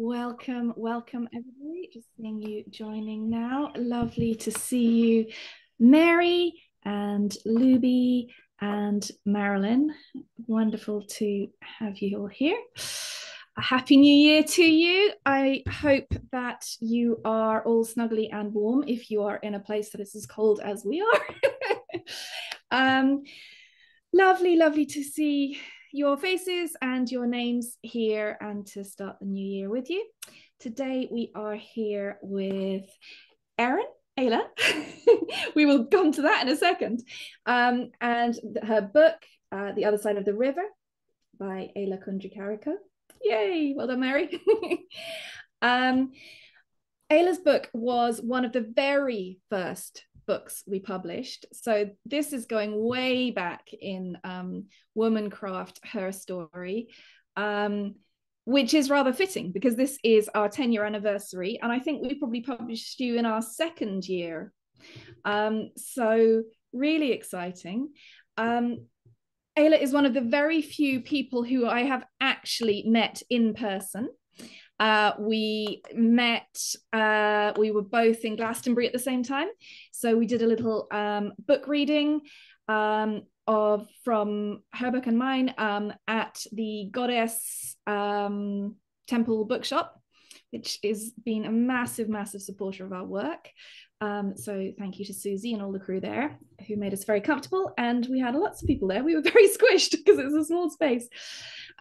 Welcome, welcome everybody. Just seeing you joining now. Lovely to see you, Mary and Luby and Marilyn. Wonderful to have you all here. A happy new year to you. I hope that you are all snuggly and warm if you are in a place that is as cold as we are. Lovely to see your faces and your names here and to start the new year with you. Today we are here with Eila. We will come to that in a second. And her book, The Other Side of the River by Eila Carrico. Yay, well done, Mary. Eila's book was one of the very first books we published. So this is going way back in Womancraft, her story, which is rather fitting because this is our 10-year anniversary. And I think we probably published you in our second year. So really exciting. Eila is one of the very few people who I have actually met in person. We met, we were both in Glastonbury at the same time. So we did a little book reading from her book and mine at the Goddess Temple Bookshop, which has been a massive supporter of our work. So thank you to Susie and all the crew there who made us very comfortable. And we had lots of people there. We were very squished because it was a small space.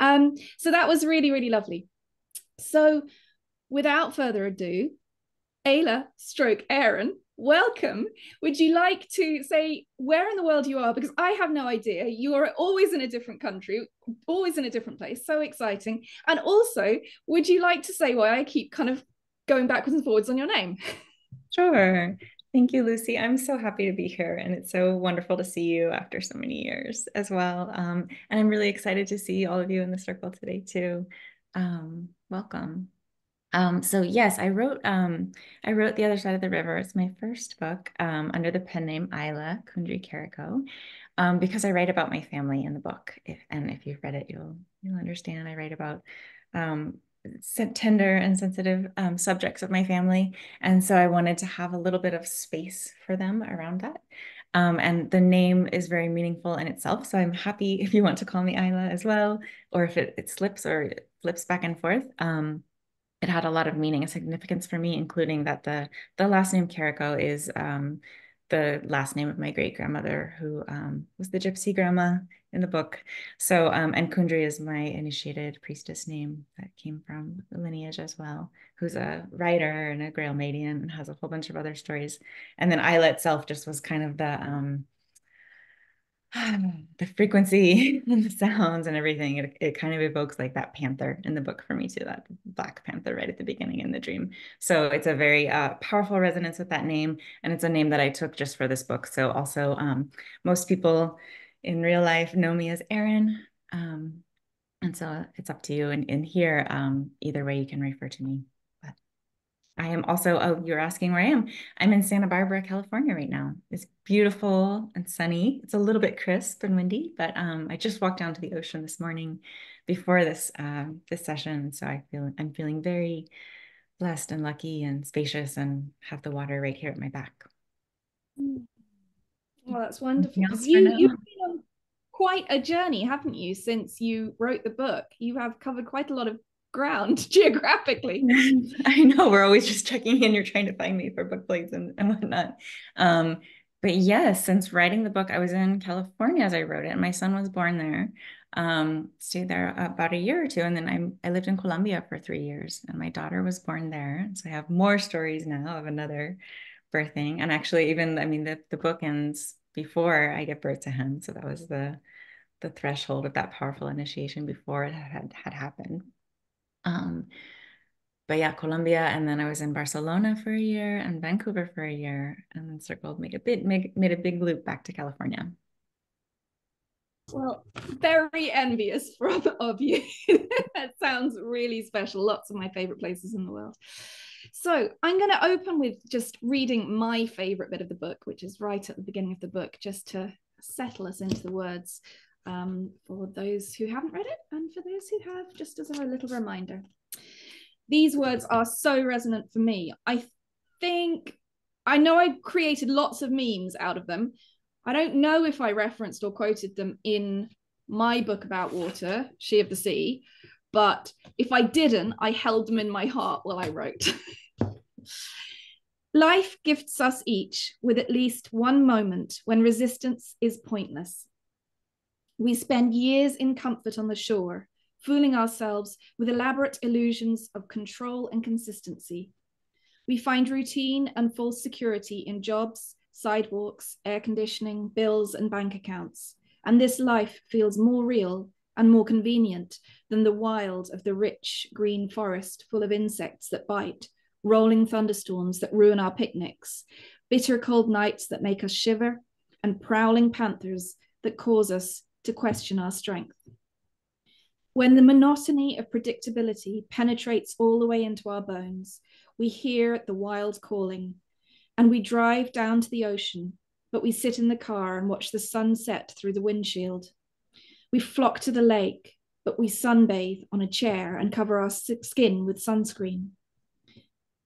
So that was really lovely. So without further ado, Eila stroke Aaron, welcome. Would you like to say where in the world you are? Because I have no idea. You are always in a different country, always in a different place. So exciting. And also, would you like to say why I keep kind of going backwards and forwards on your name? Sure. Thank you, Lucy. I'm so happy to be here, and it's so wonderful to see you after so many years as well. And I'm really excited to see all of you in the circle today too. Welcome. So yes, I wrote The Other Side of the River. It's my first book under the pen name Eila Carrico, because I write about my family in the book. If you've read it, you'll understand. I write about tender and sensitive subjects of my family, and so I wanted to have a little bit of space for them around that. And the name is very meaningful in itself. So I'm happy if you want to call me Eila as well, or if it slips or it flips back and forth. It had a lot of meaning and significance for me, including that the last name Carrico is the last name of my great grandmother, who was the gypsy grandma in the book. So and Kundry is my initiated priestess name that came from the lineage as well, who's a writer and a Grail Maiden and has a whole bunch of other stories. And then Eila itself just was kind of the frequency and the sounds and everything. It kind of evokes like that panther in the book for me too, that black panther right at the beginning in the dream. So it's a very powerful resonance with that name, and it's a name that I took just for this book. So also most people in real life know me as Erin, and so it's up to you. And here, either way, you can refer to me. But I am also, oh, you're asking where I am. I'm in Santa Barbara, California right now. It's beautiful and sunny. It's a little bit crisp and windy, but I just walked down to the ocean this morning before this session. So I'm feeling very blessed and lucky and spacious and have the water right here at my back. Well, that's wonderful Anything because else for now? you've been on quite a journey, haven't you, since you wrote the book? You have covered quite a lot of ground geographically. I know we're always just checking in. You're trying to find me for book plates and whatnot. But yes, since writing the book, I was in California as I wrote it. My son was born there. Stayed there about a year or two, and then I lived in Colombia for 3 years, and my daughter was born there. So I have more stories now of another birthing, and actually, even I mean, the book ends before I give birth to him. So that was the threshold of that powerful initiation before it had happened. But yeah, Colombia, and then I was in Barcelona for a year and Vancouver for a year, and then circled, made a big loop back to California. Well, very envious of you. That sounds really special. Lots of my favorite places in the world. So I'm going to open with just reading my favorite bit of the book, which is right at the beginning of the book, just to settle us into the words for those who haven't read it and for those who have, just as a little reminder. these words are so resonant for me. Think I know I created lots of memes out of them. I don't know if I referenced or quoted them in my book about water, She of the Sea, but if I didn't, I held them in my heart while I wrote. Life gifts us each with at least one moment when resistance is pointless. We spend years in comfort on the shore, fooling ourselves with elaborate illusions of control and consistency. We find routine and false security in jobs, sidewalks, air conditioning, bills, and bank accounts. And this life feels more real and more convenient than the wild of the rich green forest full of insects that bite, rolling thunderstorms that ruin our picnics, bitter cold nights that make us shiver, and prowling panthers that cause us to question our strength. When the monotony of predictability penetrates all the way into our bones, we hear the wild calling, and we drive down to the ocean, but we sit in the car and watch the sun set through the windshield. We flock to the lake, but we sunbathe on a chair and cover our skin with sunscreen.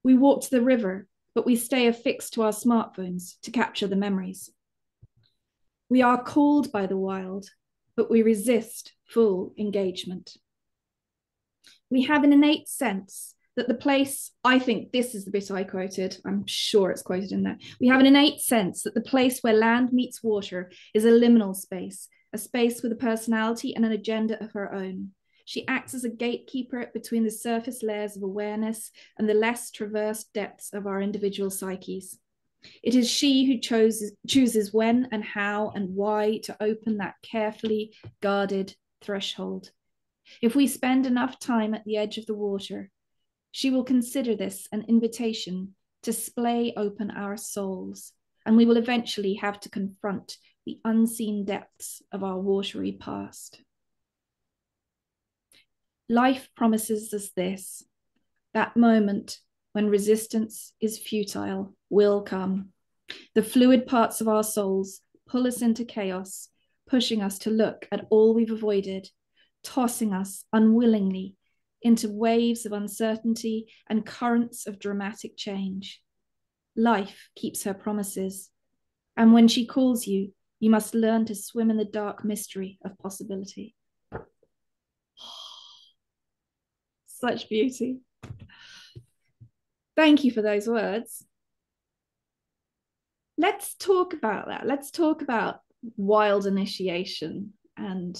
We walk to the river, but we stay affixed to our smartphones to capture the memories. We are called by the wild, but we resist full engagement. We have an innate sense that the place, I think this is the bit I quoted, I'm sure it's quoted in there. We have an innate sense that the place where land meets water is a liminal space, a space with a personality and an agenda of her own. She acts as a gatekeeper between the surface layers of awareness and the less traversed depths of our individual psyches. It is she who chooses when and how and why to open that carefully guarded threshold. If we spend enough time at the edge of the water, she will consider this an invitation to splay open our souls, and we will eventually have to confront the unseen depths of our watery past. Life promises us this: that moment when resistance is futile will come. The fluid parts of our souls pull us into chaos, pushing us to look at all we've avoided, tossing us unwillingly into waves of uncertainty and currents of dramatic change. Life keeps her promises, and when she calls you, you must learn to swim in the dark mystery of possibility. Such beauty. Thank you for those words. Let's talk about that. Let's talk about wild initiation and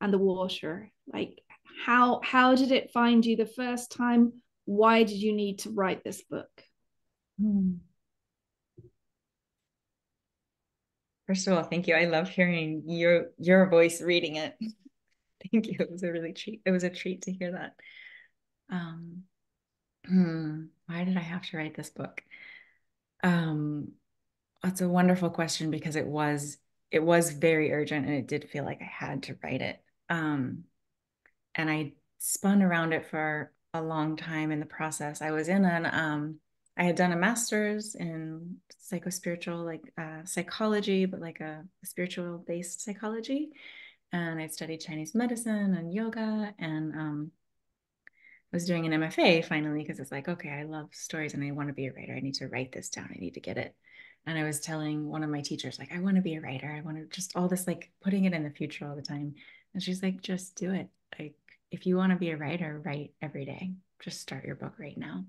the water. Like, how did it find you the first time? Why did you need to write this book? First of all, thank you. I love hearing your voice reading it. Thank you. It was a treat to hear that. Why did I have to write this book? That's a wonderful question because it was very urgent and it did feel like I had to write it. And I spun around it for a long time in the process. I had done a master's in psychospiritual, like psychology, but like a spiritual based psychology. And I studied Chinese medicine and yoga, and I was doing an MFA finally because it's like, okay, I love stories and I want to be a writer. I need to write this down. I need to get it. And I was telling one of my teachers, like, I want to be a writer. I want to just all this, like putting it in the future all the time. And she's like, just do it. Like, if you want to be a writer, write every day. Just start your book right now.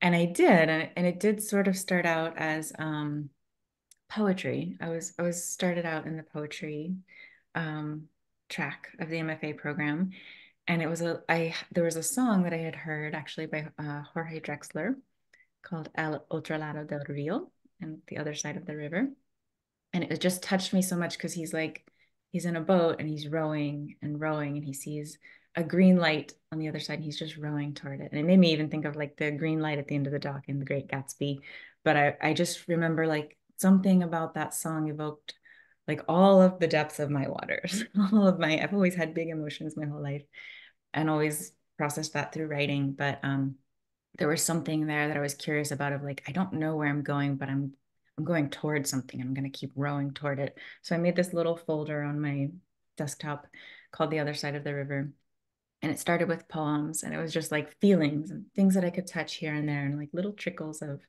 And I did. And it did sort of start out as poetry. I was started out in the poetry track of the MFA program. And there was a song that I had heard actually by Jorge Drexler called El Otro Lado del Rio, and the other side of the river. And it just touched me so much because he's in a boat and he's rowing and rowing and he sees a green light on the other side and he's just rowing toward it. And it made me even think of like the green light at the end of the dock in The Great Gatsby. But I just remember like something about that song evoked like all of the depths of my waters. I've always had big emotions my whole life and always processed that through writing. But there was something there that I was curious about of like, I don't know where I'm going, but I'm going towards something. I'm going to keep rowing toward it. So I made this little folder on my desktop called The Other Side of the River. And it started with poems, and it was just like feelings and things that I could touch here and there, and like little trickles of,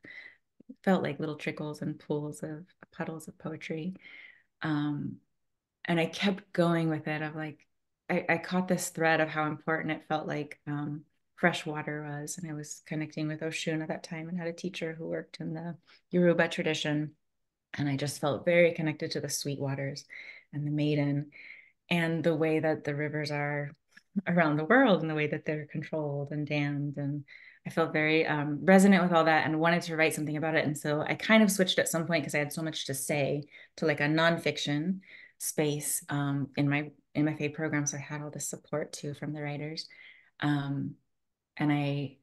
felt like little trickles and pools of puddles of poetry. Um, and I kept going with it of like, I caught this thread of how important it felt like fresh water was. And I was connecting with Oshun at that time and had a teacher who worked in the Yoruba tradition. And I just felt very connected to the sweet waters and the maiden and the way that the rivers are around the world and the way that they're controlled and dammed. And I felt very resonant with all that and wanted to write something about it. And so I kind of switched at some point because I had so much to say to like a nonfiction space in my FAE program. So I had all this support too from the writers. Um, and I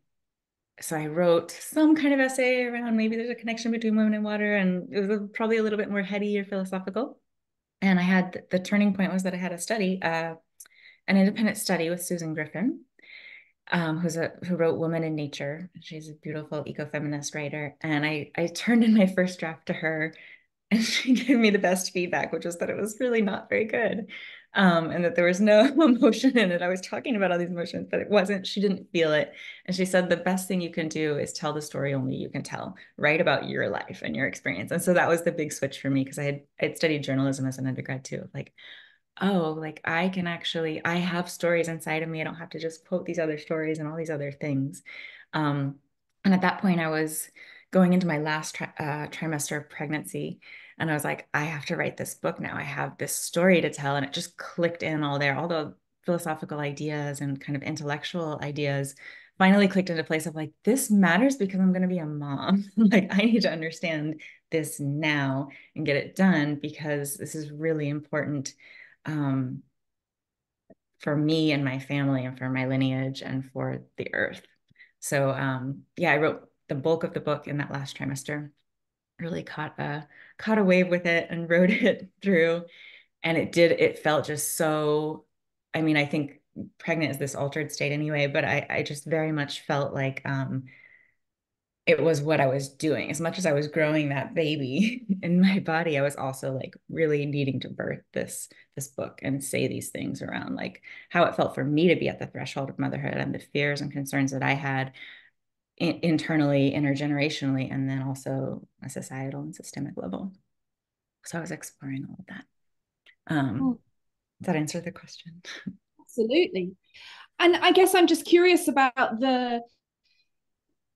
wrote some kind of essay around maybe there's a connection between women and water, and it was probably a little bit more heady or philosophical. And I had the turning point was that I had a study, an independent study with Susan Griffin, who wrote Woman in Nature. She's a beautiful ecofeminist writer. And I turned in my first draft to her, and she gave me the best feedback, which was that it was really not very good. And that there was no emotion in it. I was talking about all these emotions, but it wasn't, she didn't feel it. And she said, the best thing you can do is tell the story only you can tell, write about your life and your experience. And so that was the big switch for me, because I'd studied journalism as an undergrad too. Like, oh, like I have stories inside of me. I don't have to just quote these other stories and all these other things. Um, and at that point, I was going into my last trimester of pregnancy. And I was like, I have to write this book now. I have this story to tell. And it just clicked in all there. All the philosophical ideas and kind of intellectual ideas finally clicked into place of like, this matters because I'm going to be a mom. Like, I need to understand this now and get it done because this is really important um, for me and my family and for my lineage and for the earth. So yeah, I wrote the bulk of the book in that last trimester. Really caught a wave with it and wrote it through. And it felt just so, I mean, I think pregnant is this altered state anyway, but I just very much felt like it was what I was doing. As much as I was growing that baby in my body, I was also like really needing to birth this book and say these things around like how it felt for me to be at the threshold of motherhood and the fears and concerns that I had internally, intergenerationally, and then also a societal and systemic level. So I was exploring all of that. Oh, Does that answer the question? absolutely. And I guess I'm just curious about the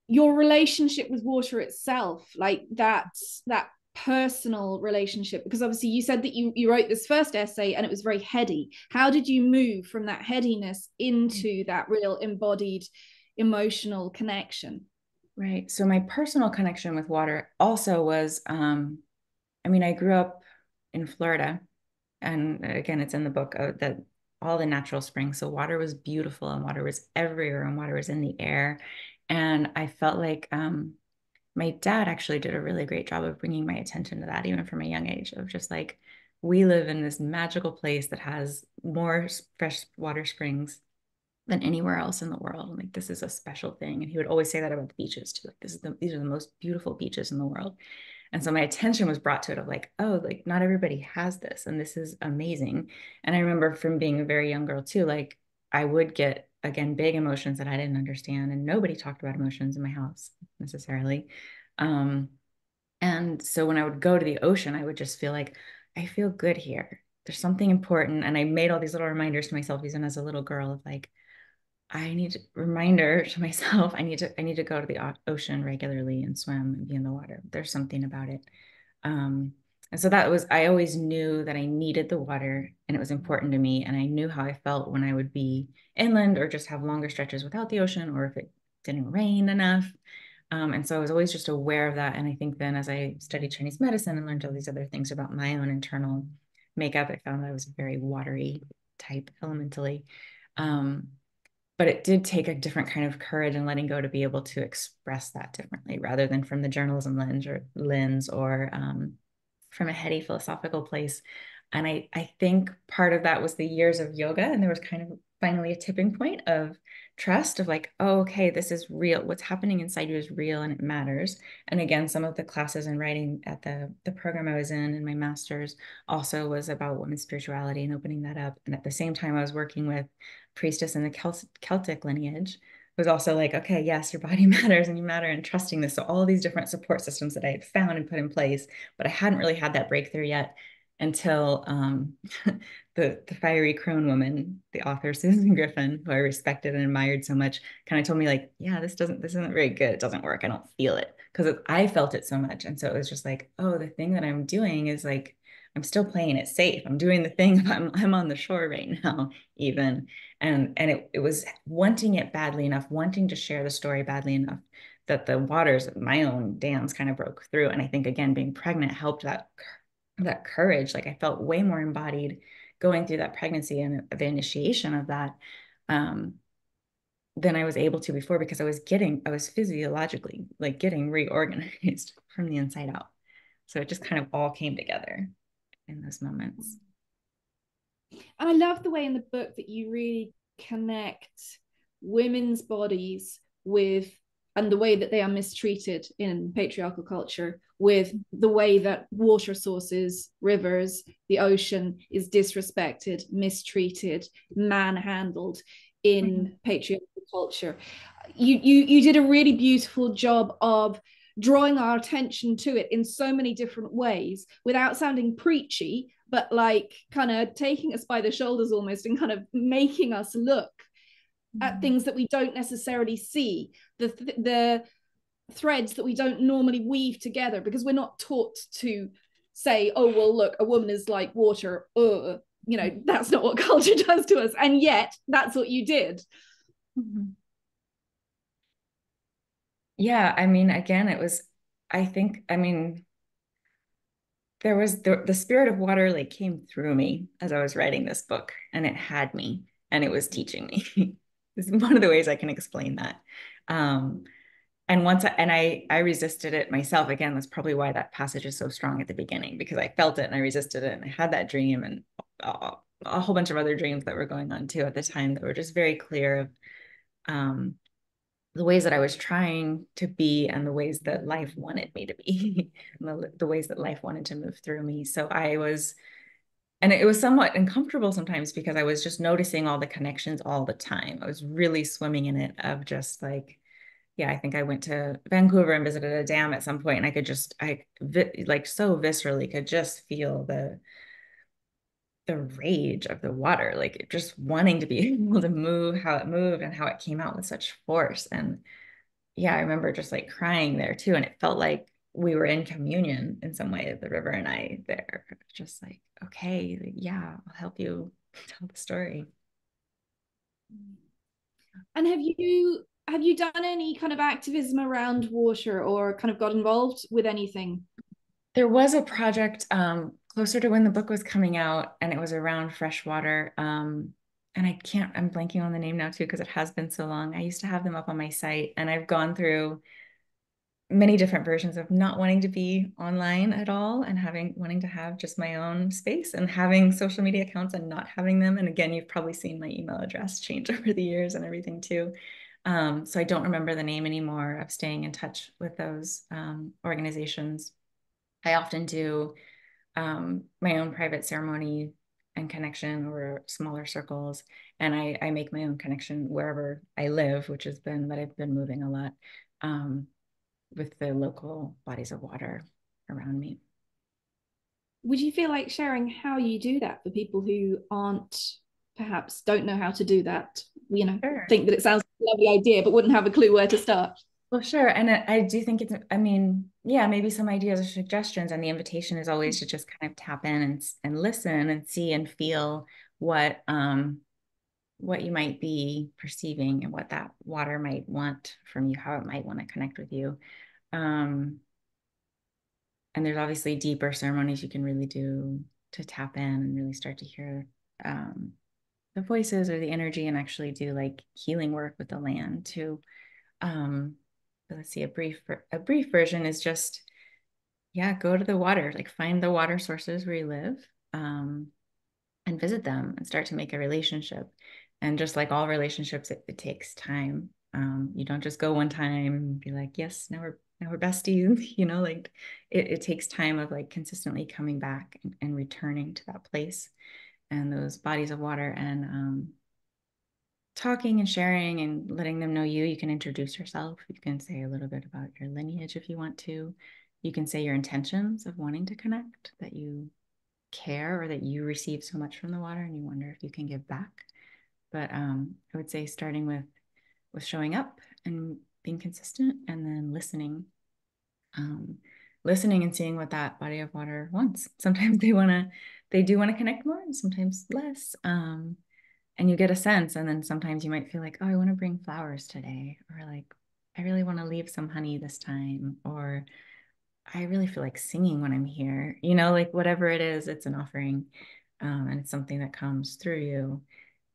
your relationship with water itself, like that personal relationship, because obviously you said that you wrote this first essay and it was very heady. How did you move from that headiness into that real embodied emotional connection? Right. So my personal connection with water also was, I mean, I grew up in Florida, and again, it's in the book that all the natural springs. So water was beautiful, and water was everywhere, and water was in the air. And I felt like my dad actually did a really great job of bringing my attention to that, even from a young age, of just like, we live in this magical place that has more fresh water springs than anywhere else in the world. Like, this is a special thing. And he would always say that about the beaches too. Like, these are the most beautiful beaches in the world. And so my attention was brought to it of like, oh, like not everybody has this, and this is amazing. And I remember from being a very young girl too, like I would get again big emotions that I didn't understand, and nobody talked about emotions in my house necessarily. Um, and so when I would go to the ocean, I would just feel like I feel good here. There's something important. And I made all these little reminders to myself, even as a little girl, of like, I need a reminder to myself. I need to go to the ocean regularly and swim and be in the water. There's something about it. Um, and so that was, I always knew that I needed the water and it was important to me. And I knew how I felt when I would be inland or just have longer stretches without the ocean, or if it didn't rain enough. And so I was always just aware of that. And I think then as I studied Chinese medicine and learned all these other things about my own internal makeup, I found that I was very watery type elementally. Um, but it did take a different kind of courage and letting go to be able to express that differently rather than from the journalism lens or from a heady philosophical place. And I think part of that was the years of yoga, and there was kind of finally a tipping point of trust of like, oh, okay, this is real. What's happening inside you is real and it matters. And again, some of the classes in writing at the program I was in my master's also was about women's spirituality and opening that up. And at the same time, I was working with priestess in the Celtic lineage. It was also like, okay, yes, your body matters and you matter, and trusting this. So all these different support systems that I had found and put in place, but I hadn't really had that breakthrough yet until the fiery crone woman, the author Susan Griffin, who I respected and admired so much, kind of told me like, yeah, this isn't very good. It doesn't work. I don't feel it, because I felt it so much. And so it was just like, oh, the thing that I'm doing is like, I'm still playing it safe. I'm doing the thing. I'm on the shore right now, even. And it was wanting it badly enough, wanting to share the story badly enough, that the waters of my own dams kind of broke through. And I think, again, being pregnant helped that courage. Like I felt way more embodied going through that pregnancy and the initiation of that, than I was able to before, because I was physiologically like getting reorganized from the inside out. So it just kind of all came together in those moments. And I love the way in the book that you really connect women's bodies with, and the way that they are mistreated in patriarchal culture, with the way that water sources, rivers, the ocean is disrespected, mistreated, manhandled in patriarchal culture. You did a really beautiful job of drawing our attention to it in so many different ways without sounding preachy, but like kind of taking us by the shoulders almost, and kind of making us look at things that we don't necessarily see, the threads that we don't normally weave together, because we're not taught to say, oh, well, look, a woman is like water. You know, that's not what culture does to us. And yet that's what you did. Yeah, I mean, again, it was, I think, I mean, there was the spirit of water like came through me as I was writing this book, and it had me and it was teaching me. It's one of the ways I can explain that. Um, and I resisted it myself. Again, that's probably why that passage is so strong at the beginning, because I felt it and I resisted it, and I had that dream and a whole bunch of other dreams that were going on too at the time that were just very clear of um, the ways that I was trying to be and the ways that life wanted me to be, and the ways that life wanted to move through me. So and it was somewhat uncomfortable sometimes, because I was just noticing all the connections all the time. I was really swimming in it, of just like, yeah, I think I went to Vancouver and visited a dam at some point, and like so viscerally could just feel the rage of the water, like just wanting to be able to move how it moved and how it came out with such force. And yeah, I remember just like crying there too. And it felt like we were in communion in some way, the river and I there. Just like, okay, yeah, I'll help you tell the story. And have you done any kind of activism around water, or kind of got involved with anything? There was a project closer to when the book was coming out, and it was around freshwater. And I'm blanking on the name now too, because it has been so long. I used to have them up on my site, and I've gone through many different versions of not wanting to be online at all, and wanting to have just my own space, and having social media accounts and not having them. And again, you've probably seen my email address change over the years and everything too. So I don't remember the name anymore of staying in touch with those organizations. I often do my own private ceremony and connection or smaller circles. And I make my own connection wherever I live, which has been that I've been moving a lot with the local bodies of water around me. Would you feel like sharing how you do that for people who perhaps don't know how to do that? Sure. Think that it sounds like a lovely idea, but wouldn't have a clue where to start. Well, sure. And I do think I mean, yeah, maybe some ideas or suggestions. And the invitation is always to just kind of tap in and listen and see and feel what you might be perceiving, and what that water might want from you, how it might want to connect with you. Um, and there's obviously deeper ceremonies you can really do to tap in and really start to hear the voices or the energy, and actually do like healing work with the land too. Let's see, a brief version is just, yeah, go to the water, like find the water sources where you live, and visit them and start to make a relationship. And just like all relationships, it takes time. You don't just go one time and be like, yes, now we're besties, like it takes time of like consistently coming back and returning to that place and those bodies of water, and talking and sharing and letting them know you. You can introduce yourself. You can say a little bit about your lineage if you want to. You can say your intentions of wanting to connect, that you care or that you receive so much from the water and you wonder if you can give back. But I would say starting with showing up and being consistent, and then listening. Listening and seeing what that body of water wants. Sometimes they do want to connect more, and sometimes less. And you get a sense, and then sometimes you might feel like, oh, I want to bring flowers today, or like, I really want to leave some honey this time, or I really feel like singing when I'm here, like whatever it is, it's an offering. And it's something that comes through you.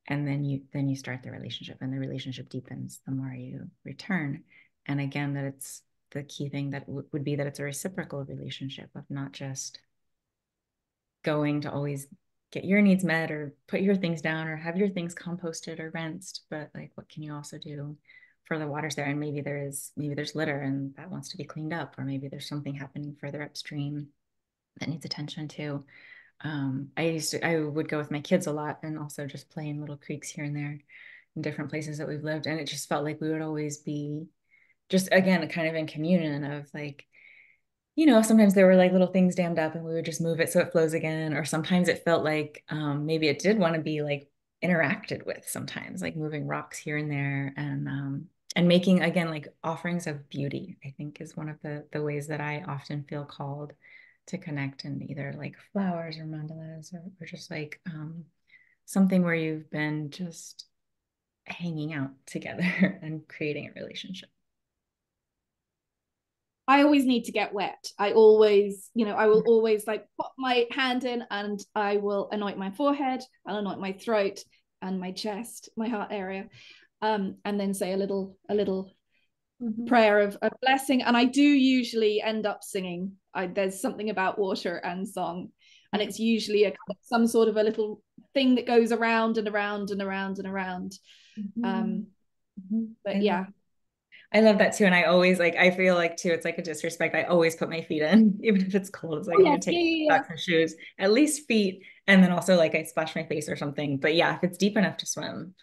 And then you start the relationship, and the relationship deepens the more you return. And again, that it's the key thing that would be that it's a reciprocal relationship of not just going to always get your needs met or put your things down or have your things composted or rinsed, but like, what can you also do for the waters there? And maybe there's litter and that wants to be cleaned up, or maybe there's something happening further upstream that needs attention to. I would go with my kids a lot, and also just play in little creeks here and there in different places that we've lived. And it just felt like we would always be just, again, kind of in communion of like, sometimes there were like little things dammed up and we would just move it so it flows again. Or sometimes it felt like maybe it did want to be like interacted with, sometimes like moving rocks here and there, and making, again, like offerings of beauty, I think is one of the ways that I often feel called to connect, in either like flowers or mandalas, or just like something where you've been just hanging out together and creating a relationship. I always need to get wet. I always, I will always like put my hand in and I will anoint my forehead, I'll anoint my throat and my chest, my heart area, and then say a little prayer of blessing. And I do usually end up singing. There's something about water and song, and it's usually some sort of a little thing that goes around and around and around and around. But yeah. I love that too. And I always like, I feel like too, it's like a disrespect. I always put my feet in, even if it's cold. It's like, Oh, I'm yes. going to take Yeah. socks and shoes, at least feet. And then also like I splash my face or something. But yeah, if it's deep enough to swim,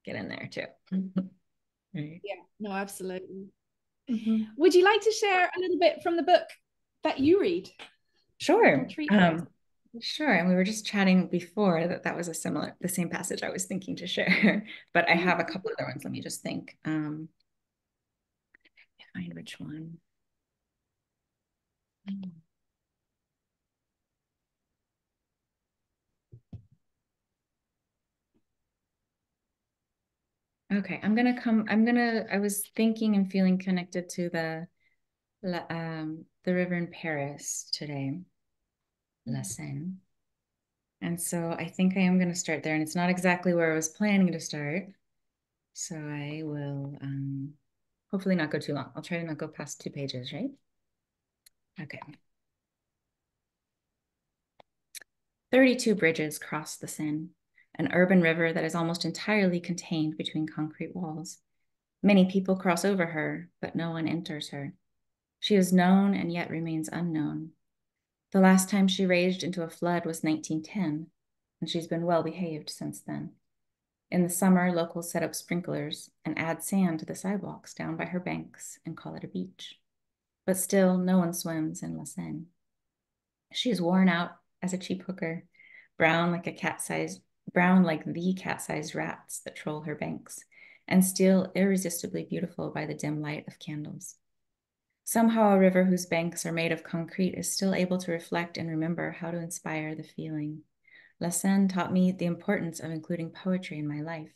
get in there too. Right. Yeah, no, absolutely. Mm-hmm. Would you like to share a little bit from the book that you read? A little Sure. treat for us. Sure. And we were just chatting before that was the same passage I was thinking to share, but I have a couple other ones. Let me just think. Find which one. Okay, I was thinking and feeling connected to the river in Paris today, La Seine. And so I think I am going to start there. And it's not exactly where I was planning to start. So I will hopefully not go too long. I'll try to not go past 2 pages, right? Okay. 32 bridges cross the Seine, an urban river that is almost entirely contained between concrete walls. Many people cross over her, but no one enters her. She is known and yet remains unknown. The last time she raged into a flood was 1910, and she's been well behaved since then. In the summer, locals set up sprinklers and add sand to the sidewalks down by her banks and call it a beach. But still, no one swims in La Seine. She is worn out as a cheap hooker, brown like the cat-sized rats that troll her banks, and still irresistibly beautiful by the dim light of candles. Somehow a river whose banks are made of concrete is still able to reflect and remember how to inspire the feeling. La Seine taught me the importance of including poetry in my life.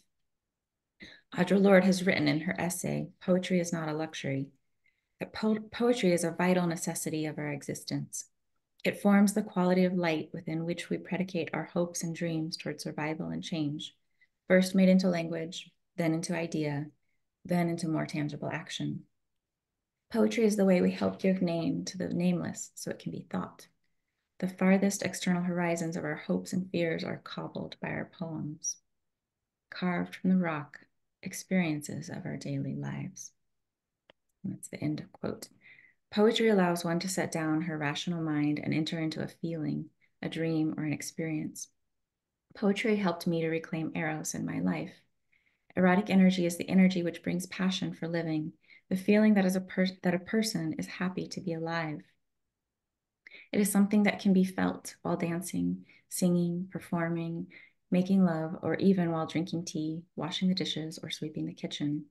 Audre Lorde has written in her essay, Poetry is Not a Luxury, that poetry is a vital necessity of our existence. It forms the quality of light within which we predicate our hopes and dreams toward survival and change, first made into language, then into idea, then into more tangible action. Poetry is the way we help give name to the nameless so it can be thought. The farthest external horizons of our hopes and fears are cobbled by our poems. carved from the rock, experiences of our daily lives. And that's the end of quote. Poetry allows one to set down her rational mind and enter into a feeling, a dream, or an experience. Poetry helped me to reclaim eros in my life. Erotic energy is the energy which brings passion for living, the feeling that a person is happy to be alive. It is something that can be felt while dancing, singing, performing, making love, or even while drinking tea, washing the dishes, or sweeping the kitchen.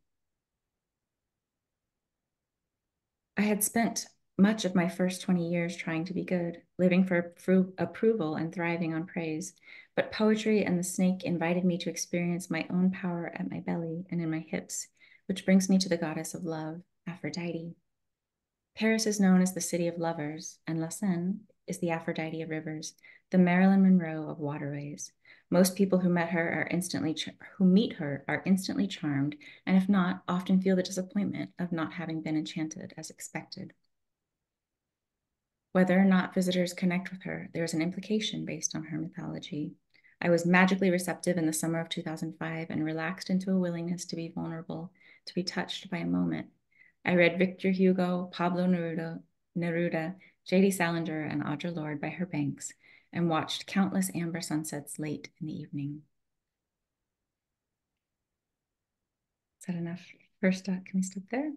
I had spent much of my first 20 years trying to be good, living for approval and thriving on praise. But poetry and the snake invited me to experience my own power at my belly and in my hips, which brings me to the goddess of love, Aphrodite. Paris is known as the city of lovers, and La Seine is the Aphrodite of rivers, the Marilyn Monroe of waterways. Most people who meet her are instantly charmed, and if not, often feel the disappointment of not having been enchanted as expected. Whether or not visitors connect with her, there is an implication based on her mythology. I was magically receptive in the summer of 2005 and relaxed into a willingness to be vulnerable, to be touched by a moment. I read Victor Hugo, Pablo Neruda, J.D. Salinger, and Audre Lorde by her banks, and watched countless amber sunsets late in the evening. Is that enough? First, can we stop there?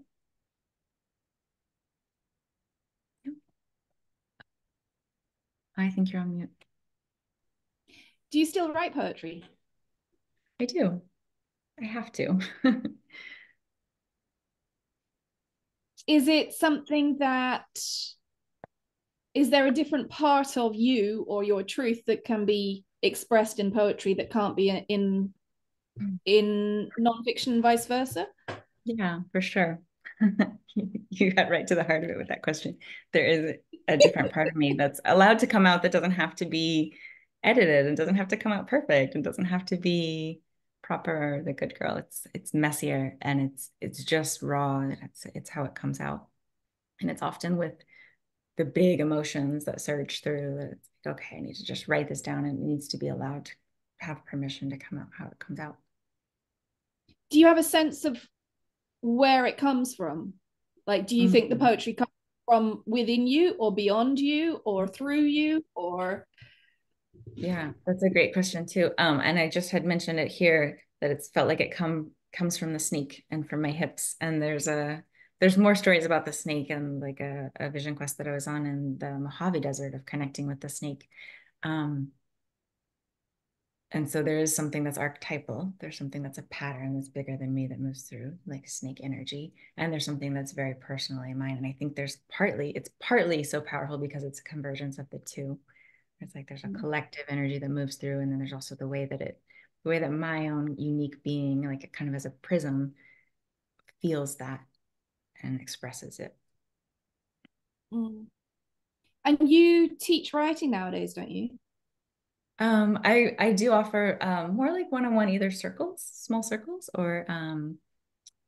Yep. I think you're on mute. Do you still write poetry? I do. I have to. Is it something that, is there a different part of you or your truth that can be expressed in poetry that can't be in nonfiction and vice versa? Yeah, for sure. You got right to the heart of it with that question. There is a different part of me that's allowed to come out that doesn't have to be edited and doesn't have to come out perfect and doesn't have to be proper, the good girl. It's messier and it's just raw and it's how it comes out. And it's often with the big emotions that surge through that it's like, okay, I need to just write this down and it needs to be allowed to have permission to come out how it comes out. Do you have a sense of where it comes from? Like, do you think the poetry comes from within you or beyond you or through you or? Yeah, that's a great question too. And I just had mentioned it here that it's felt like it comes from the snake and from my hips. And there's more stories about the snake and like a vision quest that I was on in the Mojave Desert of connecting with the snake. And so there is something that's archetypal. There's something that's a pattern that's bigger than me that moves through like snake energy. And there's something that's very personally mine. And I think it's partly so powerful because it's a convergence of the two. It's like there's a collective energy that moves through, and then there's also the way that my own unique being, like it kind of as a prism, feels that and expresses it. Mm. And you teach writing nowadays, don't you? I do offer more like one-on-one, either small circles, or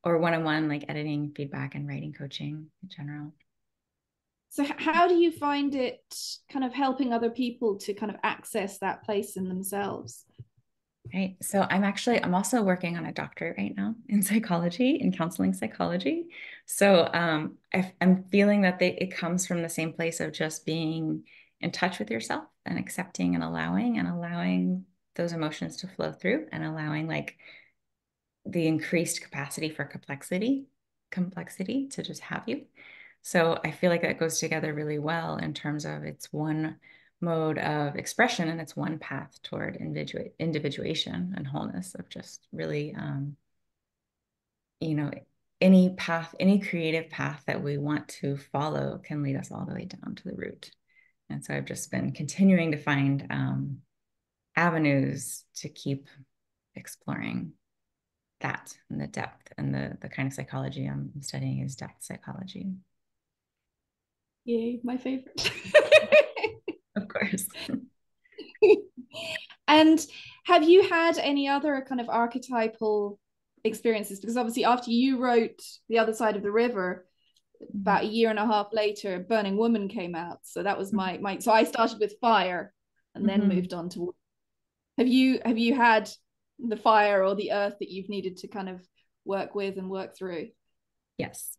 one-on-one like editing, feedback, and writing coaching in general. So how do you find it kind of helping other people to kind of access that place in themselves? Right. So I'm also working on a doctorate right now in psychology, in counseling psychology. So I'm feeling that it comes from the same place of just being in touch with yourself and accepting and allowing those emotions to flow through and allowing like the increased capacity for complexity to just have you. So I feel like that goes together really well in terms of it's one mode of expression and it's one path toward individuation and wholeness of just really, any path, any creative path that we want to follow can lead us all the way down to the root. And so I've just been continuing to find avenues to keep exploring that and the depth and the kind of psychology I'm studying is depth psychology. Yay, my favorite. Of course. And have you had any other kind of archetypal experiences? Because obviously after you wrote The Other Side of the River, about a year and a half later, Burning Woman came out. So that was so I started with fire and then moved on to. Have you had the fire or the earth that you've needed to kind of work with and work through? Yes,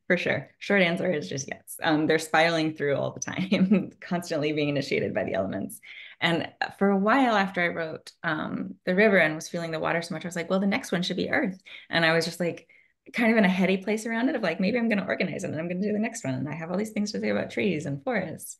for sure. Short answer is just yes. They're spiraling through all the time, constantly being initiated by the elements. And for a while after I wrote The River and was feeling the water so much, I was like, well, the next one should be Earth. And I was just like, kind of in a heady place around it of like, maybe I'm going to organize it and I'm going to do the next one. And I have all these things to say about trees and forests.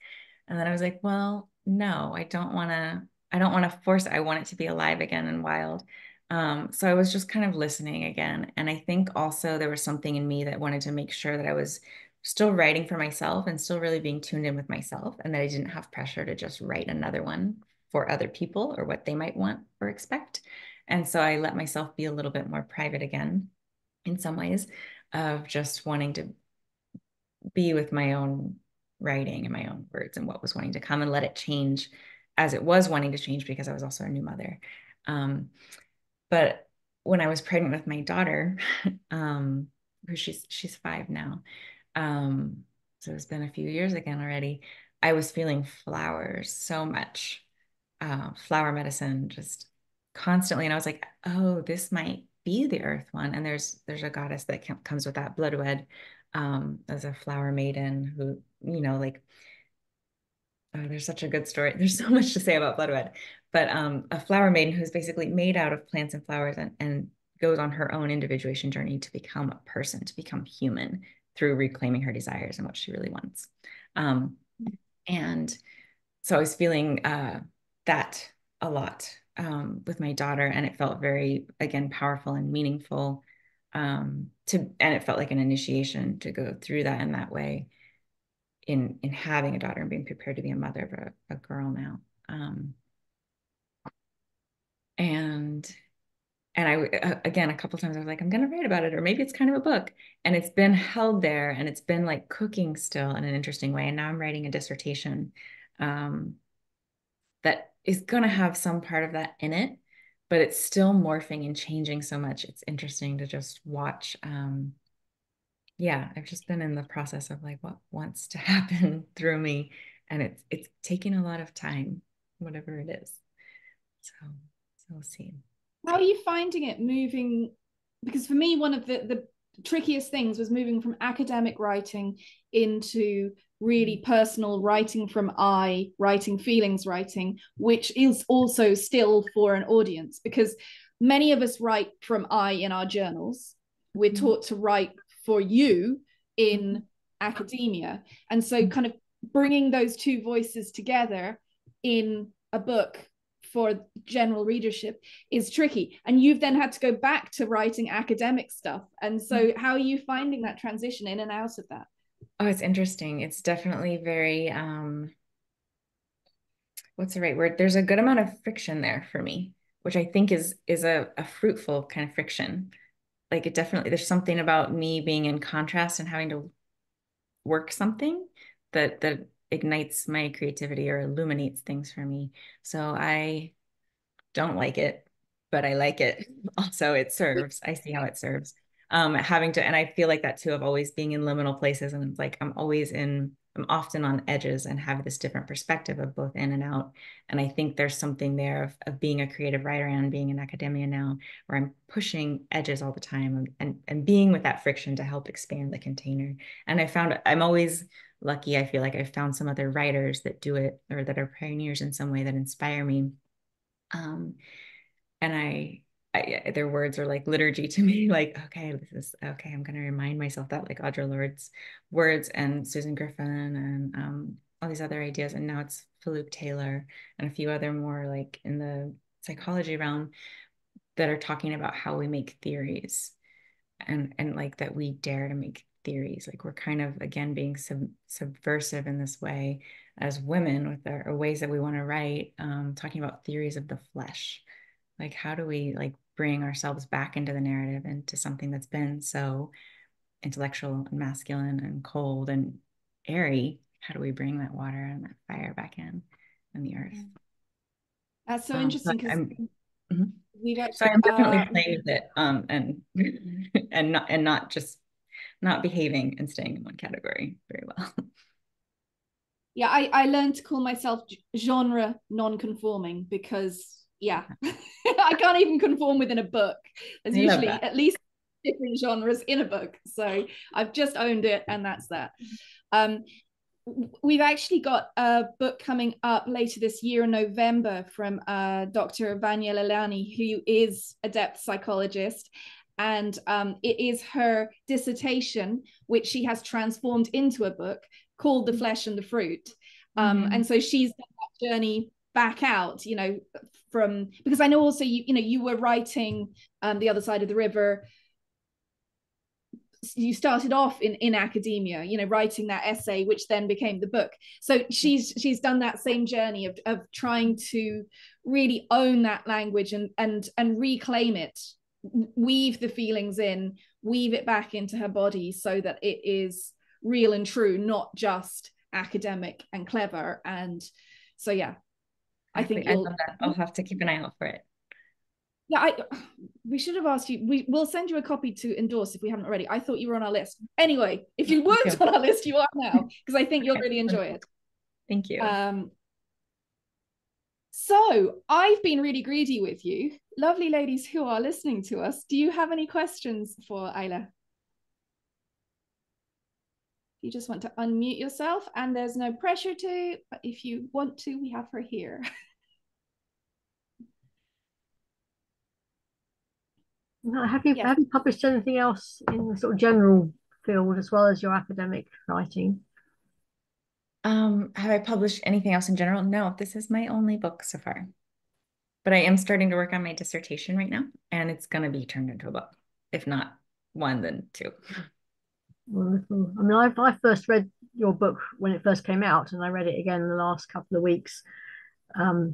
And then I was like, well, no, I don't want to force it. I want it to be alive again and wild. So I was just kind of listening again. And I think also there was something in me that wanted to make sure that I was still writing for myself and still really being tuned in with myself, and that I didn't have pressure to just write another one for other people or what they might want or expect. And so I let myself be a little bit more private again in some ways, of just wanting to be with my own writing and my own words and what was wanting to come, and let it change as it was wanting to change, because I was also a new mother. Um, but when I was pregnant with my daughter, um, who she's 5 now, so it's been a few years again already, I was feeling flowers so much, flower medicine just constantly. And I was like, oh, this might be the earth one. And there's a goddess that comes with that, Bloodwed, as a flower maiden who, like, oh, there's such a good story. There's so much to say about Bloodwed, but a flower maiden who's basically made out of plants and flowers, and goes on her own individuation journey to become a person, to become human through reclaiming her desires and what she really wants. Um, and so I was feeling that a lot with my daughter, and it felt very, again, powerful and meaningful, and it felt like an initiation to go through that in that way, in having a daughter and being prepared to be a mother of a girl now. And I, again, a couple of times I was like, I'm going to write about it, or maybe it's kind of a book. And it's been held there, and it's been like cooking still in an interesting way. And now I'm writing a dissertation that is going to have some part of that in it, but it's still morphing and changing so much. It's interesting to just watch. Yeah, I've just been in the process of like what wants to happen through me, and it's taking a lot of time, whatever it is. So we'll see. How are you finding it moving? Because for me, one of the trickiest things was moving from academic writing into really personal writing from writing, feelings writing, which is also still for an audience, because many of us write from in our journals. We're taught to write for you in academia. And so kind of bringing those two voices together in a book for general readership is tricky. And you've then had to go back to writing academic stuff. And so how are you finding that transition in and out of that? Oh, it's interesting. It's definitely very, what's the right word? There's a good amount of friction there for me, which I think is a fruitful kind of friction. Like, it definitely, there's something about me being in contrast and having to work something that ignites my creativity or illuminates things for me. So I don't like it, but I like it. Also, it serves. I see how it serves. Having to, and I feel like that too, of always being in liminal places. And it's like I'm often on edges and have this different perspective of both in and out. And I think there's something there of being a creative writer and being in academia now, where I'm pushing edges all the time, and being with that friction to help expand the container. And I found I'm always lucky. I feel like I've found some other writers that do it, or that are pioneers in some way, that inspire me. And their words are like liturgy to me. Like, okay, this is okay. I'm going to remind myself that, like Audre Lorde's words and Susan Griffin, and all these other ideas. And now it's Philip Taylor and a few other more like in the psychology realm that are talking about how we make theories, and like that we dare to make theories. Like, we're kind of again being subversive in this way as women with our ways that we want to write, talking about theories of the flesh. Like, how do we like bring ourselves back into the narrative, into something that's been so intellectual and masculine and cold and airy? How do we bring that water and that fire back in the earth? That's so So interesting because mhm. we don't So I'm definitely playing with it, and not just not behaving and staying in one category very well. yeah, I learned to call myself genre non-conforming, because yeah. I can't even conform within a book. There's usually at least different genres in a book. So I've just owned it, and that's that. We've actually got a book coming up later this year in November from Dr. Vanya Lilani, who is a depth psychologist. And it is her dissertation, which she has transformed into a book called The Flesh and the Fruit. And so she's done that journey back out, you know, from, because I know also you were writing The Other Side of the River. You started off in academia, you know, writing that essay, which then became the book. So she's done that same journey of trying to really own that language and reclaim it, weave the feelings in, weave it back into her body so that it is real and true, not just academic and clever. And so yeah, I think I love that. I'll have to keep an eye out for it. Yeah, we should have asked you. We'll send you a copy to endorse if we haven't already. I thought you were on our list. Anyway, if you weren't on our list, you are now, because I think you'll really enjoy it. Thank you. So I've been really greedy with you. Lovely ladies who are listening to us, do you have any questions for Eila? You just want to unmute yourself, and there's no pressure to, but if you want to, we have her here. Have you published anything else in the sort of general field as well as your academic writing? Have I published anything else in general? No, this is my only book so far. But I am starting to work on my dissertation right now, and it's going to be turned into a book. If not one, then two. Wonderful. I mean, I first read your book when it first came out, and I read it again in the last couple of weeks,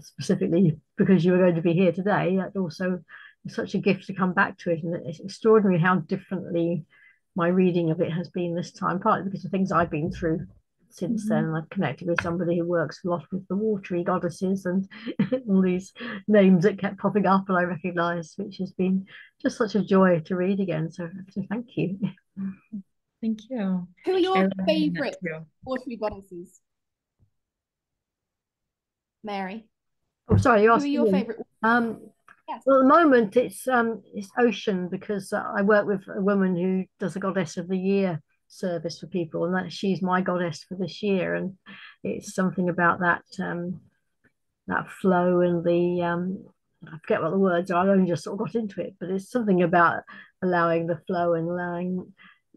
specifically because you were going to be here today. That also is such a gift to come back to it, and it's extraordinary how differently my reading of it has been this time, partly because of things I've been through since then. I've connected with somebody who works a lot with the watery goddesses and all these names that kept popping up and I recognized, which has been just such a joy to read again. So thank you. Thank you. Who are your favorite watery goddesses? Mary. Oh, sorry, you Who asked are your favorite? Yes. Well, at the moment it's Ocean, because I work with a woman who does a Goddess of the Year service for people, and that she's my goddess for this year, and it's something about that that flow and the I forget what the words are. I only just sort of got into it, but it's something about allowing the flow and allowing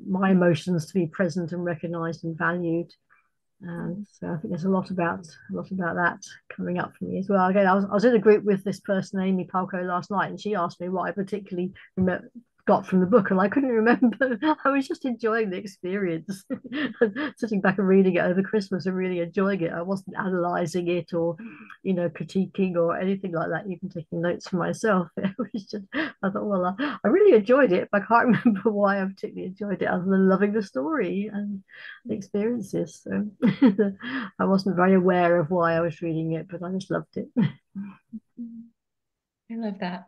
my emotions to be present and recognized and valued. And so I think there's a lot about that coming up for me as well. Again, I was in a group with this person, Amy Palco, last night, and she asked me what I particularly got from the book, and I couldn't remember. I was just enjoying the experience, sitting back and reading it over Christmas and really enjoying it. I wasn't analysing it or, critiquing or anything like that. Even taking notes for myself. It was just, I thought, well, I really enjoyed it, but I can't remember why I particularly enjoyed it, other than loving the story and the experiences. So I wasn't very aware of why I was reading it, but I just loved it. I love that.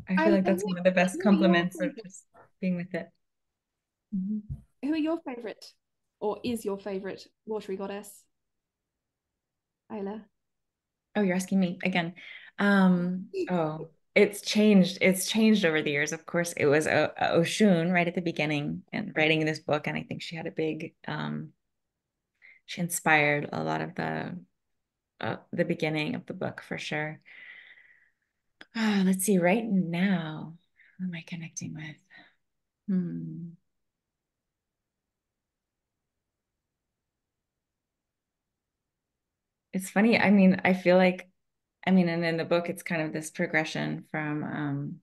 I feel like that's one of the best compliments of just being with it. Who are your favorite, or is your favorite watery goddess? Eila. Oh, you're asking me again. Oh, it's changed. It's changed over the years. Of course, it was Oshun right at the beginning and writing this book, and I think she had a big. She inspired a lot of the beginning of the book for sure. Let's see. Right now, who am I connecting with? It's funny. I mean, I feel like, and in the book, it's kind of this progression from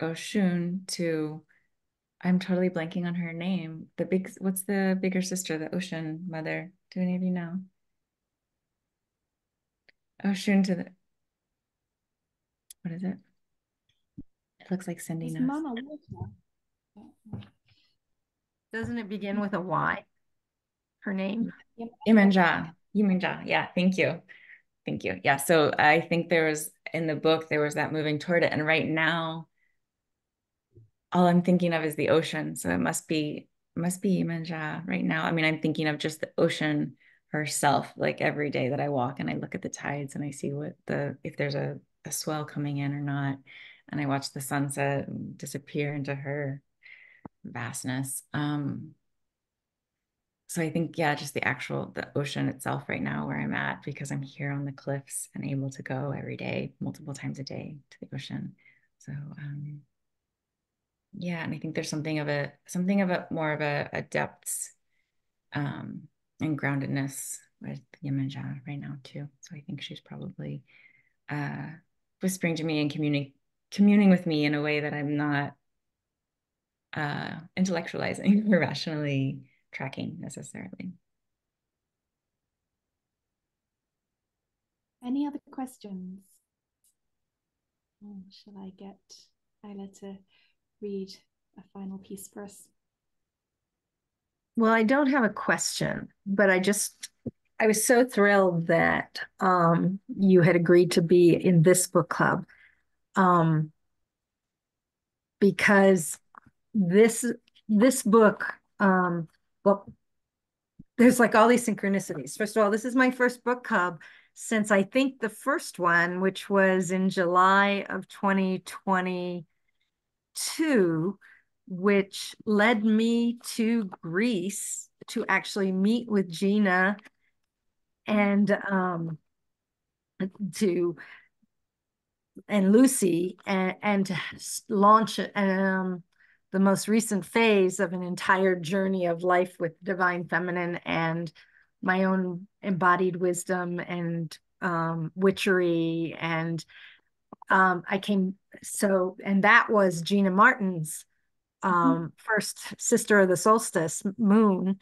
Oshun to, I'm totally blanking on her name. What's the bigger sister, the ocean mother? Do any of you know? Oshun to the, what is it? It looks like Cindy knows. Mama Water. Doesn't it begin with a Y? Her name? Imanja. Yeah, thank you. Thank you. Yeah, so I think in the book, there was that moving toward it. And right now, all I'm thinking of is the ocean. So it must be Imanja right now. I'm thinking of just the ocean herself, like every day that I walk and I look at the tides and I see if there's a swell coming in or not. And I watch the sunset disappear into her vastness. So I think, yeah, just the ocean itself right now where I'm at, because I'm here on the cliffs and able to go every day, multiple times a day to the ocean. So, yeah, and I think there's something of a more of a depth, and groundedness with Yemanja right now too. So I think she's probably whispering to me and communing with me in a way that I'm not intellectualizing or rationally tracking necessarily. Any other questions? Shall I get Eila to read a final piece for us? Well, I don't have a question, but I was so thrilled that you had agreed to be in this book club, because this book, well, there's like all these synchronicities. First of all, this is my first book club since I think the first one, which was in July of 2022, which led me to Greece to actually meet with Gina and Lucy and to launch the most recent phase of an entire journey of life with divine feminine and my own embodied wisdom and witchery. And and that was Gina Martin's first Sister of the Solstice moon.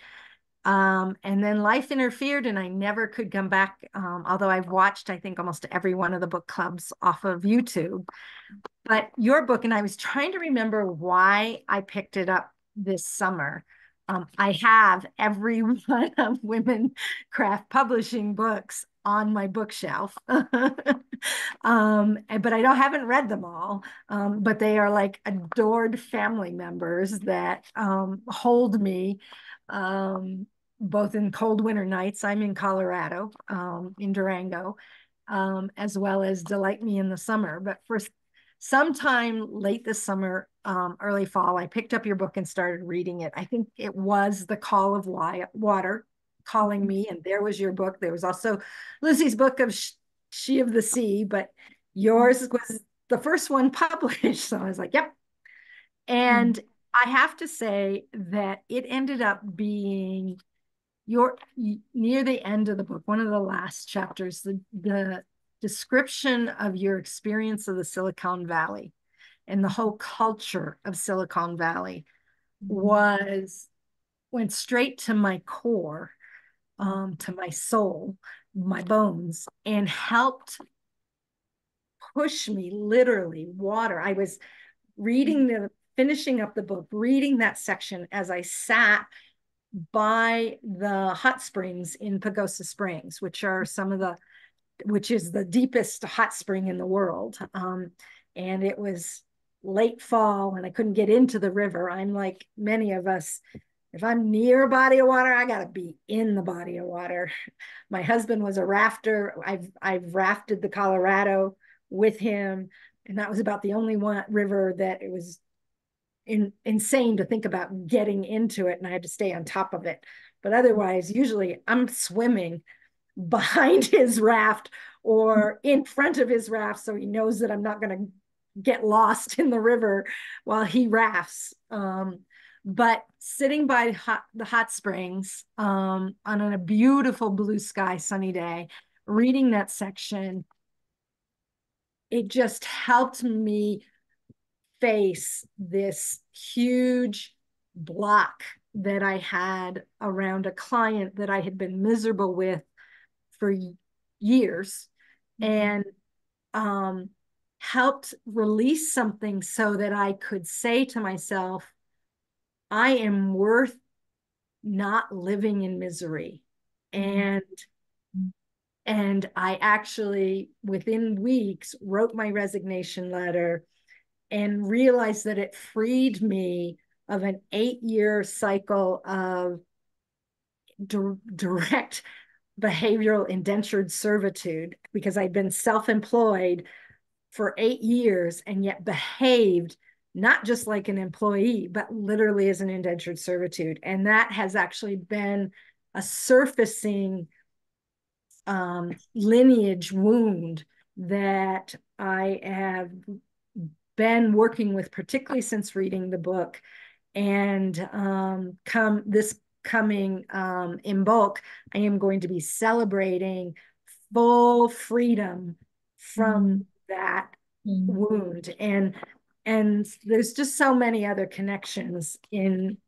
And then life interfered and I never could come back. Although I've watched, I think, almost every one of the book clubs off of YouTube. But your book, and I was trying to remember why I picked it up this summer. I have every one of Womancraft publishing books on my bookshelf. But I haven't read them all. But they are like adored family members that hold me both in cold winter nights. I'm in Colorado, in Durango, as well as delight me in the summer. But for sometime late this summer, early fall, I picked up your book and started reading it. I think it was The Call of Water calling me, and there was your book. There was also Lucy's book of She of the Sea, but yours was the first one published. So I was like, yep. And I have to say that it ended up being near the end of the book, one of the last chapters, the description of your experience of the Silicon Valley and the whole culture of Silicon Valley went straight to my core, to my soul, my bones, and helped push me literally water. I was finishing up the book, reading that section as I sat by the hot springs in Pagosa Springs, which is the deepest hot spring in the world. And it was late fall and I couldn't get into the river. I'm like many of us, if I'm near a body of water, I gotta be in the body of water. My husband was a rafter. I've rafted the Colorado with him, and that was about the only one river that it was insane to think about getting into it, and I had to stay on top of it. But otherwise, usually I'm swimming behind his raft or in front of his raft, so he knows that I'm not going to get lost in the river while he rafts. But sitting by the hot springs on a beautiful blue sky sunny day, reading that section, it just helped me face this huge block that I had around a client that I had been miserable with for years, and helped release something so that I could say to myself, I am worth not living in misery. And I actually, within weeks, wrote my resignation letter and realized that it freed me of an 8-year cycle of direct behavioral indentured servitude because I'd been self-employed for 8 years and yet behaved not just like an employee, but literally as an indentured servitude. And that has actually been a surfacing lineage wound that I have been working with, particularly since reading the book. And this coming in bulk, I am going to be celebrating full freedom from that wound. And there's just so many other connections in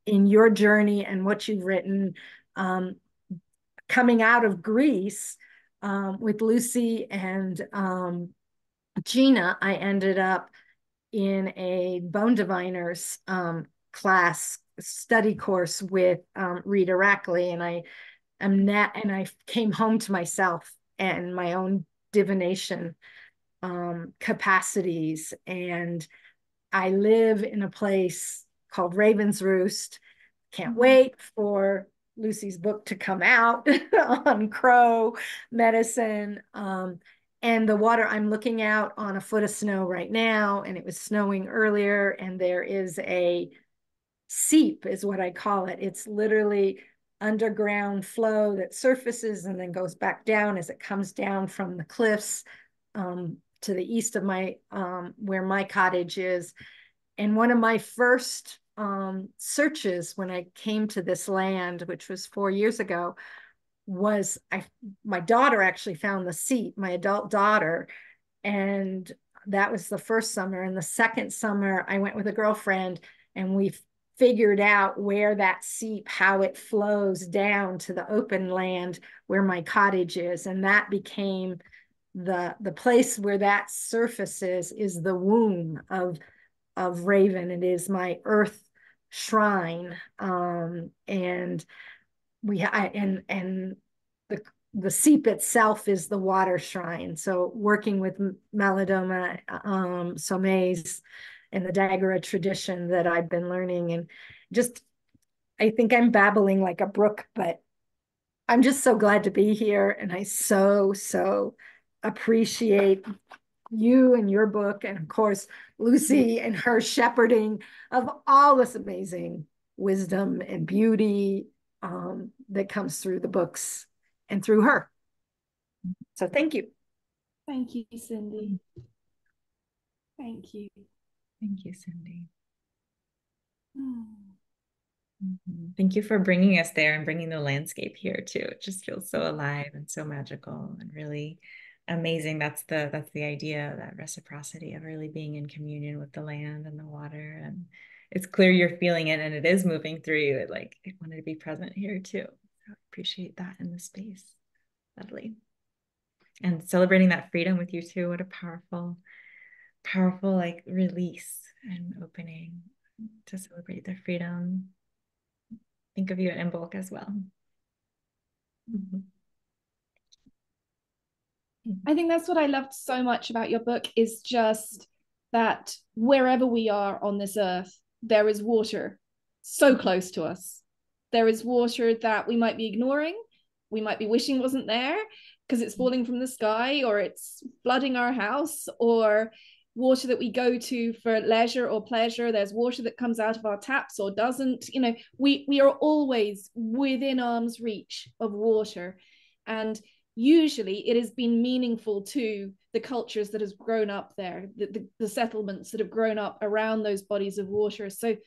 your journey and what you've written. Coming out of Greece with Lucy and Gina, I ended up in a bone diviners class study course with Rita Rackley, and I came home to myself and my own divination capacities, and I live in a place called Raven's Roost. Can't wait for Lucy's book to come out on crow medicine. And the water, I'm looking out on a foot of snow right now, and it was snowing earlier, and there is a seep is what I call it. It's literally underground flow that surfaces and then goes back down as it comes down from the cliffs to the east of my where my cottage is. And one of my first searches when I came to this land, which was 4 years ago, was my daughter actually found the seep, my adult daughter. And that was the first summer. And the second summer, I went with a girlfriend and we figured out where that seep, how it flows down to the open land where my cottage is. And that became the place where that surfaces is the womb of Raven. It is my earth shrine. And the seep itself is the water shrine. So working with Melodoma Somays and the Dagara tradition that I've been learning, and just, I think I'm babbling like a brook, but I'm just so glad to be here. And I so appreciate you and your book, and of course, Lucy and her shepherding of all this amazing wisdom and beauty that comes through the books and through her. So thank you. Thank you, Cindy. Thank you. Thank you, Cindy. Thank you for bringing us there and bringing the landscape here too. It just feels so alive and so magical and really amazing. That's the idea, that reciprocity of really being in communion with the land and the water. And it's clear you're feeling it and it is moving through you. I wanted to be present here too. So I appreciate that in the space. Lovely. And celebrating that freedom with you too. What a powerful release and opening to celebrate their freedom. Think of you in bulk as well. I think that's what I loved so much about your book, is just that wherever we are on this earth, there is water so close to us. There is water that we might be ignoring, we might be wishing wasn't there because it's falling from the sky, or it's flooding our house, or water that we go to for leisure or pleasure. There's water that comes out of our taps or doesn't. We are always within arm's reach of water, and usually it has been meaningful to the cultures that has grown up there, the settlements that have grown up around those bodies of water. So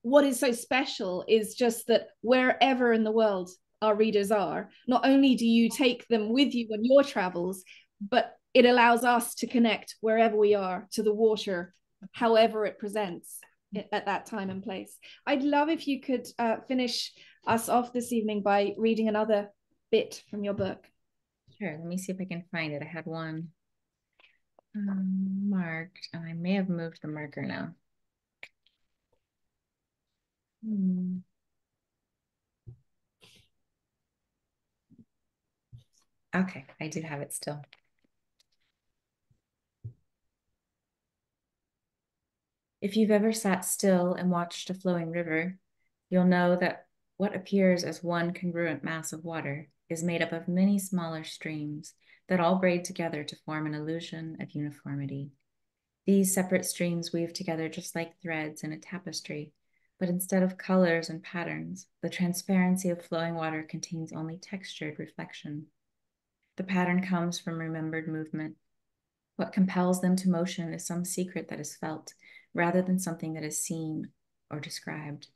what is so special is just that wherever in the world our readers are, not only do you take them with you on your travels, but it allows us to connect wherever we are to the water, however it presents at that time and place. I'd love if you could finish us off this evening by reading another bit from your book. Sure, let me see if I can find it. I had one marked, and I may have moved the marker now. Okay, I do have it still. If you've ever sat still and watched a flowing river, you'll know that what appears as one congruent mass of water is made up of many smaller streams that all braid together to form an illusion of uniformity. These separate streams weave together just like threads in a tapestry, but instead of colors and patterns, the transparency of flowing water contains only textured reflection. The pattern comes from remembered movement. What compels them to motion is some secret that is felt, rather than something that is seen or described.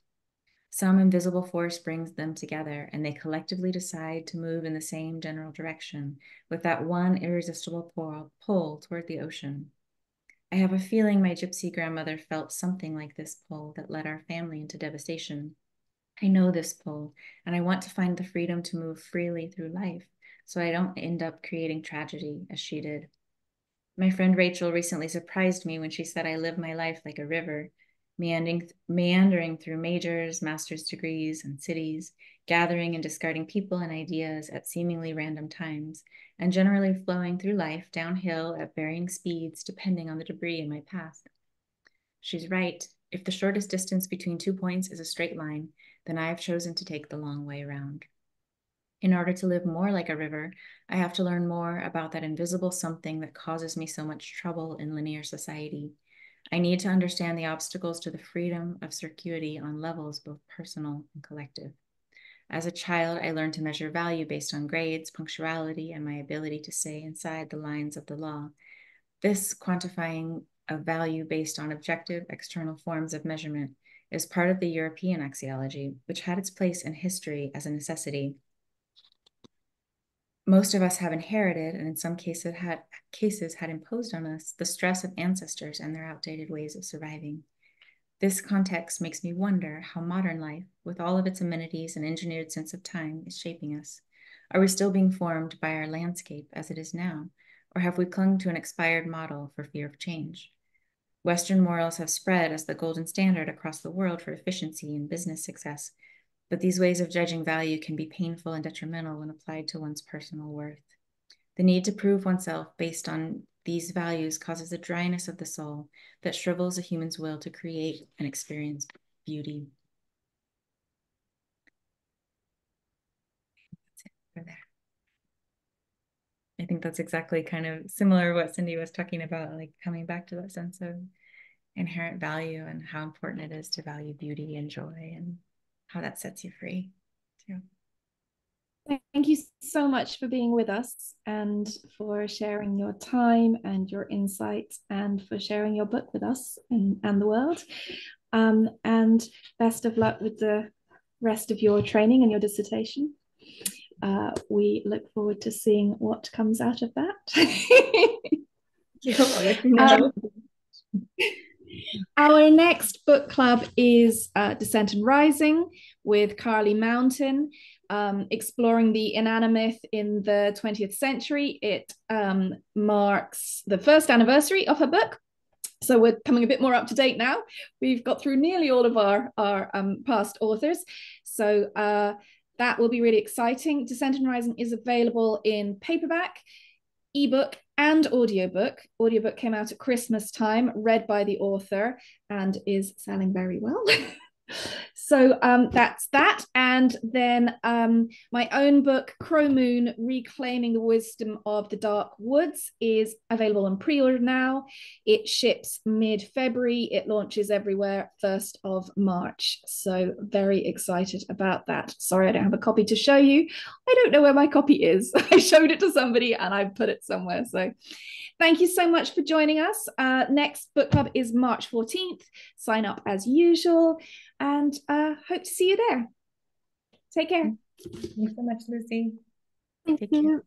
Some invisible force brings them together, and they collectively decide to move in the same general direction, with that one irresistible pull toward the ocean. I have a feeling my gypsy grandmother felt something like this pull that led our family into devastation. I know this pull, and I want to find the freedom to move freely through life, so I don't end up creating tragedy as she did. My friend Rachel recently surprised me when she said I live my life like a river, meandering through majors, master's degrees, and cities, gathering and discarding people and ideas at seemingly random times, and generally flowing through life downhill at varying speeds depending on the debris in my path. She's right. If the shortest distance between 2 points is a straight line, then I have chosen to take the long way around. In order to live more like a river, I have to learn more about that invisible something that causes me so much trouble in linear society. I need to understand the obstacles to the freedom of circuity on levels both personal and collective. As a child, I learned to measure value based on grades, punctuality, and my ability to stay inside the lines of the law. This quantifying of value based on objective external forms of measurement is part of the European axiology, which had its place in history as a necessity. Most of us have inherited, and in some cases had imposed on us, the stress of ancestors and their outdated ways of surviving. This context makes me wonder how modern life, with all of its amenities and engineered sense of time, is shaping us. Are we still being formed by our landscape as it is now, or have we clung to an expired model for fear of change? Western morals have spread as the golden standard across the world for efficiency and business success, but these ways of judging value can be painful and detrimental when applied to one's personal worth. The need to prove oneself based on these values causes a dryness of the soul that shrivels a human's will to create and experience beauty. That's it for there. I think that's exactly kind of similar to what Cindy was talking about, like coming back to that sense of inherent value and how important it is to value beauty and joy and how that sets you free too. Thank you so much for being with us and for sharing your time and your insights and for sharing your book with us and the world. And best of luck with the rest of your training and your dissertation. We look forward to seeing what comes out of that. Our next book club is Descent and Rising with Carly Mountain, exploring the inanimate in the 20th century. It marks the first anniversary of her book. So we're coming a bit more up to date now. We've got through nearly all of our past authors. So that will be really exciting. Descent and Rising is available in paperback, ebook, and audiobook. Audiobook came out at Christmas time, read by the author, and is selling very well. So that's that. And then my own book, Crow Moon, Reclaiming the Wisdom of the Dark Woods, is available on pre-order now. It ships mid-February. It launches everywhere 1st of March. So very excited about that. Sorry, I don't have a copy to show you. I don't know where my copy is. I showed it to somebody and I put it somewhere. So thank you so much for joining us. Next book club is March 14th. Sign up as usual and hope to see you there. Take care. Thanks so much, Lucy. Thank you.